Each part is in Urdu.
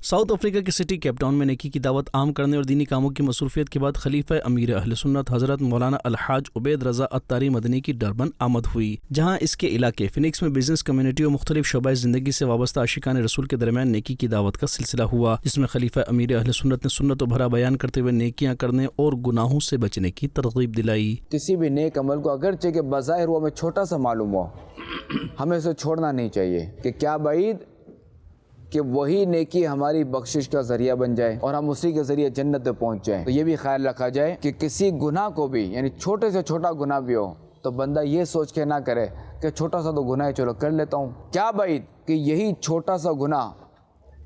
ساؤتھ افریقہ کی سٹی کیپ ٹاؤن میں نیکی کی دعوت عام کرنے اور دینی کاموں کی مصروفیت کے بعد خلیفہ امیر اہل سنت حضرت مولانا الحاج عبید رضا عطاری مدنی کی ڈربن آمد ہوئی، جہاں اس کے علاقے فینکس میں بزنس کمیونٹی اور مختلف شعبۂ زندگی سے وابستہ عاشقان رسول کے درمیان نیکی کی دعوت کا سلسلہ ہوا، جس میں خلیفہ امیر اہل سنت نے سنت و بھرا بیان کرتے ہوئے نیکیاں کرنے اور گناہوں سے بچنے کی ترغیب دلائی۔ کسی بھی نیک عمل کو اگرچہ کہ بظاہر وہ ہمیں چھوٹا سا معلوم ہو، ہمیں اسے چھوڑنا نہیں چاہیے کہ کیا بعید کہ وہی نیکی ہماری بخشش کا ذریعہ بن جائے اور ہم اسی کے ذریعے جنت پہ پہنچ جائیں۔ تو یہ بھی خیال رکھا جائے کہ کسی گناہ کو بھی، یعنی چھوٹے سے چھوٹا گناہ بھی ہو تو بندہ یہ سوچ کے نہ کرے کہ چھوٹا سا تو گناہ ہے، چلو کر لیتا ہوں۔ کیا بعید کہ یہی چھوٹا سا گناہ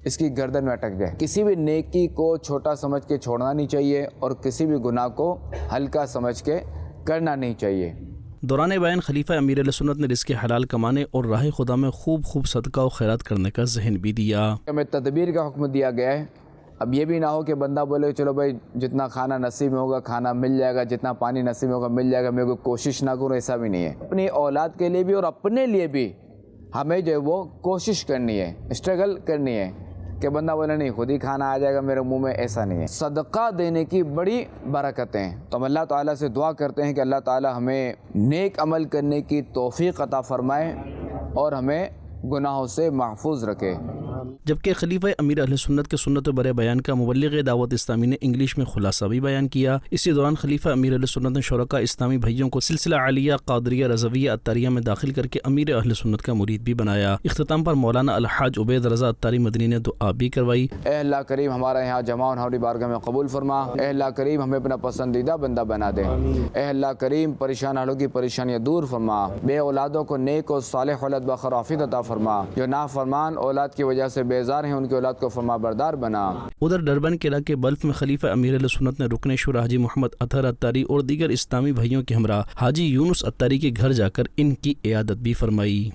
اس کی گردن میں اٹک جائے۔ کسی بھی نیکی کو چھوٹا سمجھ کے چھوڑنا نہیں چاہیے اور کسی بھی گناہ کو ہلکا سمجھ کے کرنا نہیں چاہیے۔ دوران بیان خلیفہ امیر اہل سنت نے رزق حلال کمانے اور راہ خدا میں خوب صدقہ و خیرات کرنے کا ذہن بھی دیا۔ ہمیں تدبیر کا حکم دیا گیا ہے۔ اب یہ بھی نہ ہو کہ بندہ بولے چلو بھائی جتنا کھانا نصیب میں ہوگا کھانا مل جائے گا، جتنا پانی نصیب میں ہوگا مل جائے گا، میں کوئی کوشش نہ کروں، ایسا بھی نہیں ہے۔ اپنی اولاد کے لیے بھی اور اپنے لیے بھی ہمیں جو ہے وہ کوشش کرنی ہے، اسٹرگل کرنی ہے کہ بندہ بولے نہیں خود ہی کھانا آ جائے گا میرے منہ میں، ایسا نہیں ہے۔ صدقہ دینے کی بڑی برکتیں ہیں، تو ہم اللہ تعالیٰ سے دعا کرتے ہیں کہ اللہ تعالیٰ ہمیں نیک عمل کرنے کی توفیق عطا فرمائے اور ہمیں گناہوں سے محفوظ رکھے۔ جبکہ خلیفہ امیر اہل سنت کے سنت و برے بیان کا مبلغ دعوت اسلامی نے انگلش میں خلاصہ بھی بیان کیا۔ اسی دوران خلیفہ امیر اہل سنت نے شرکاء اسلامی بھائیوں کو سلسلہ عالیہ قادریہ رضویہ عطاریہ میں داخل کر کے امیر اہل سنت کا مرید بھی بنایا۔ اختتام پر مولانا الحاج عبید رضا عطاری مدنی نے دعا بھی کروائی۔ اے اللہ کریم ہمارا یہاں جمع اور ہماری بارگاہ میں قبول فرما۔ اے اللہ کریم ہمیں اپنا پسندیدہ بندہ بنا دے۔ اے اللہ کریم پریشان حالوں کی پریشانیاں دور فرما۔ بے اولادوں کو نیک و صالح اولاد بخیر عطا فرما۔ جو نافرمان اولاد کی وجہ سے بیزار ہیں ان کی اولاد کو فرما بردار بنا۔ ادھر ڈربن کے علاقے بلف میں خلیفہ امیر اہل سنت نے رکن شورا حاجی محمد اطہر عطاری اور دیگر اسلامی بھائیوں کے ہمراہ حاجی یونس عطاری کے گھر جا کر ان کی عیادت بھی فرمائی۔